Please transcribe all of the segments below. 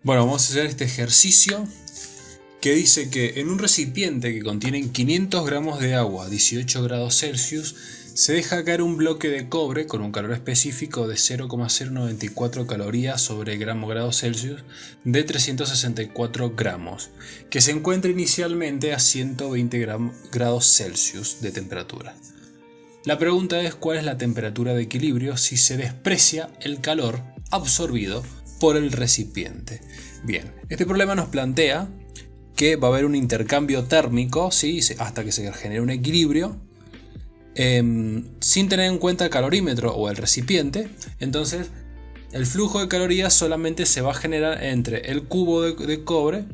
Bueno, vamos a hacer este ejercicio que dice que en un recipiente que contiene 500 gramos de agua a 18 grados Celsius se deja caer un bloque de cobre con un calor específico de 0,094 calorías sobre grado Celsius de 364 gramos, que se encuentra inicialmente a 120 grados Celsius de temperatura. La pregunta es cuál es la temperatura de equilibrio si se desprecia el calor absorbido por el recipiente. Bien, este problema nos plantea que va a haber un intercambio térmico, ¿sí? Hasta que se genere un equilibrio, sin tener en cuenta el calorímetro o el recipiente. Entonces el flujo de calorías solamente se va a generar entre el cubo de cobre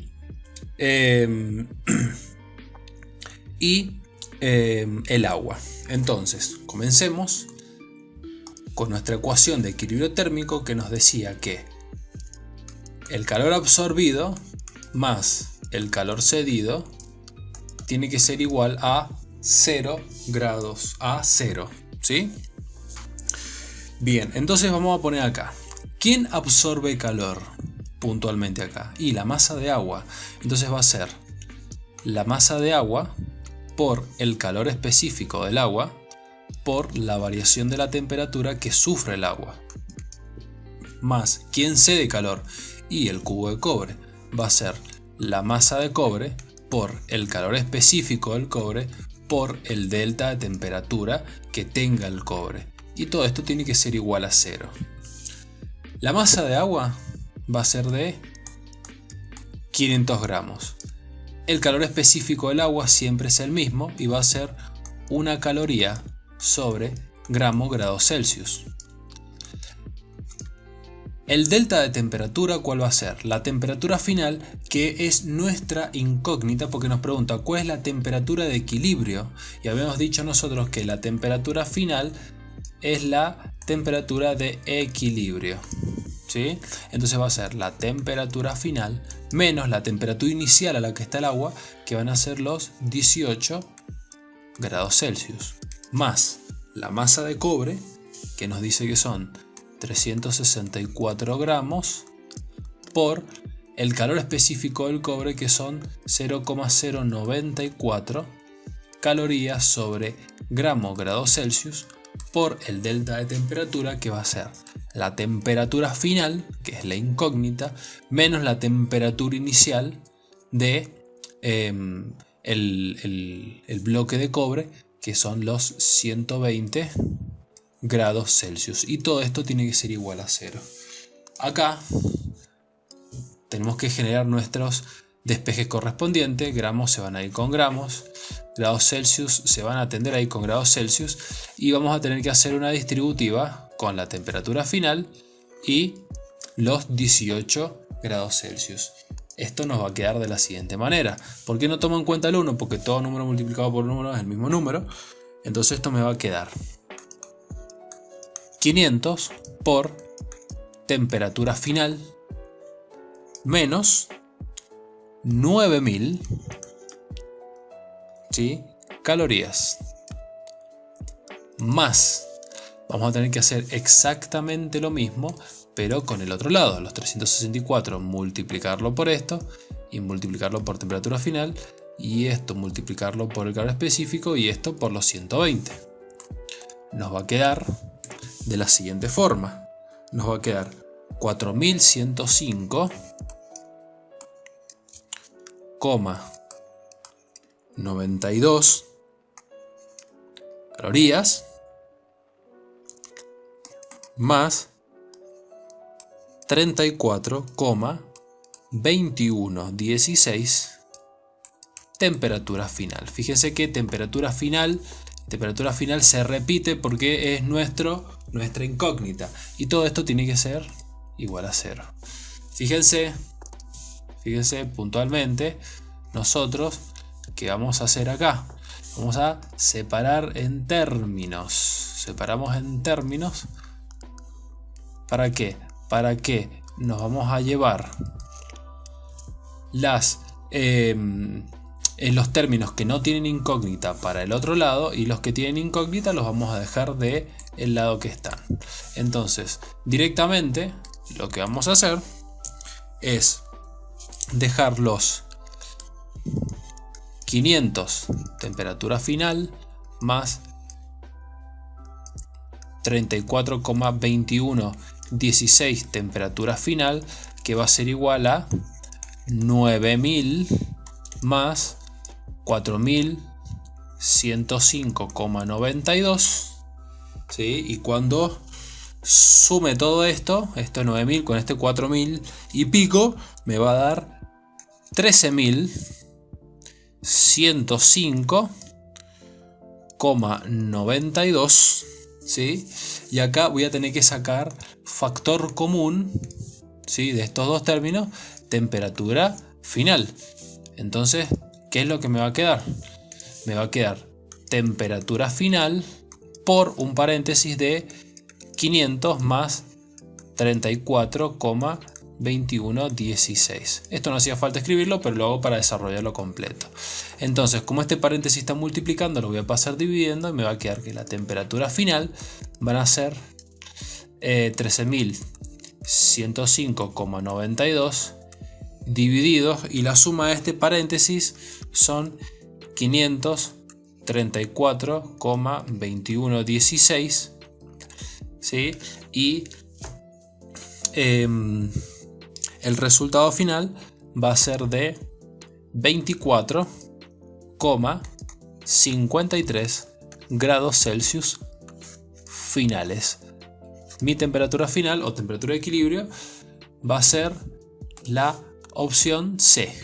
y el agua. Entonces comencemos con nuestra ecuación de equilibrio térmico, que nos decía que el calor absorbido más el calor cedido tiene que ser igual a 0 grados, a 0, ¿sí? Bien, entonces vamos a poner acá, ¿quién absorbe calor puntualmente acá? Y la masa de agua. Entonces va a ser la masa de agua por el calor específico del agua por la variación de la temperatura que sufre el agua, más ¿quién cede calor? Y el cubo de cobre. Va a ser la masa de cobre por el calor específico del cobre por el delta de temperatura que tenga el cobre. Y todo esto tiene que ser igual a 0. La masa de agua va a ser de 500 gramos. El calor específico del agua siempre es el mismo y va a ser una caloría sobre grados Celsius. El delta de temperatura, ¿cuál va a ser? La temperatura final, que es nuestra incógnita porque nos pregunta cuál es la temperatura de equilibrio. Y habíamos dicho nosotros que la temperatura final es la temperatura de equilibrio, ¿sí? Entonces va a ser la temperatura final menos la temperatura inicial a la que está el agua, que van a ser los 18 grados Celsius, más la masa de cobre, que nos dice que son 364 gramos, por el calor específico del cobre, que son 0,094 calorías sobre grados Celsius, por el delta de temperatura, que va a ser la temperatura final, que es la incógnita, menos la temperatura inicial de el bloque de cobre, que son los 120 grados Celsius. Y todo esto tiene que ser igual a 0. Acá tenemos que generar nuestros despejes correspondientes. Gramos se van a ir con gramos, grados Celsius se van a tender a ir con grados Celsius, y vamos a tener que hacer una distributiva con la temperatura final y los 18 grados Celsius. Esto nos va a quedar de la siguiente manera. ¿Por qué no tomo en cuenta el 1? Porque todo número multiplicado por número es el mismo número. Entonces esto me va a quedar 500 por temperatura final menos 9000, ¿sí?, calorías, más, vamos a tener que hacer exactamente lo mismo pero con el otro lado, los 364 multiplicarlo por esto y multiplicarlo por temperatura final, y esto multiplicarlo por el calor específico y esto por los 120. Nos va a quedar de la siguiente forma. Nos va a quedar 4105,92 calorías más 34,2116 temperatura final. Fíjense que temperatura final se repite porque es nuestra incógnita, y todo esto tiene que ser igual a 0. Fíjense puntualmente nosotros qué vamos a hacer acá. Vamos a separar en términos. Separamos en términos. ¿Para qué? Para que nos vamos a llevar los términos que no tienen incógnita para el otro lado, y los que tienen incógnita los vamos a dejar del lado que están. Entonces directamente lo que vamos a hacer es dejar los 500 temperatura final más 34,2116 temperatura final, que va a ser igual a 9000 más 4105,92. ¿Sí? Y cuando sume todo esto, esto 9000 con este 4000 y pico, me va a dar 13105,92. ¿Sí? Y acá voy a tener que sacar factor común, ¿sí?, de estos dos términos, temperatura final. Entonces, ¿qué es lo que me va a quedar? Me va a quedar temperatura final por un paréntesis de 500 más 34,2116. Esto no hacía falta escribirlo, pero lo hago para desarrollarlo completo. Entonces, como este paréntesis está multiplicando, lo voy a pasar dividiendo y me va a quedar que la temperatura final van a ser 13.105,92 divididos, y la suma de este paréntesis son 534,2116. ¿Sí? Y el resultado final va a ser de 24,53 grados Celsius finales. Mi temperatura final o temperatura de equilibrio va a ser la opción C.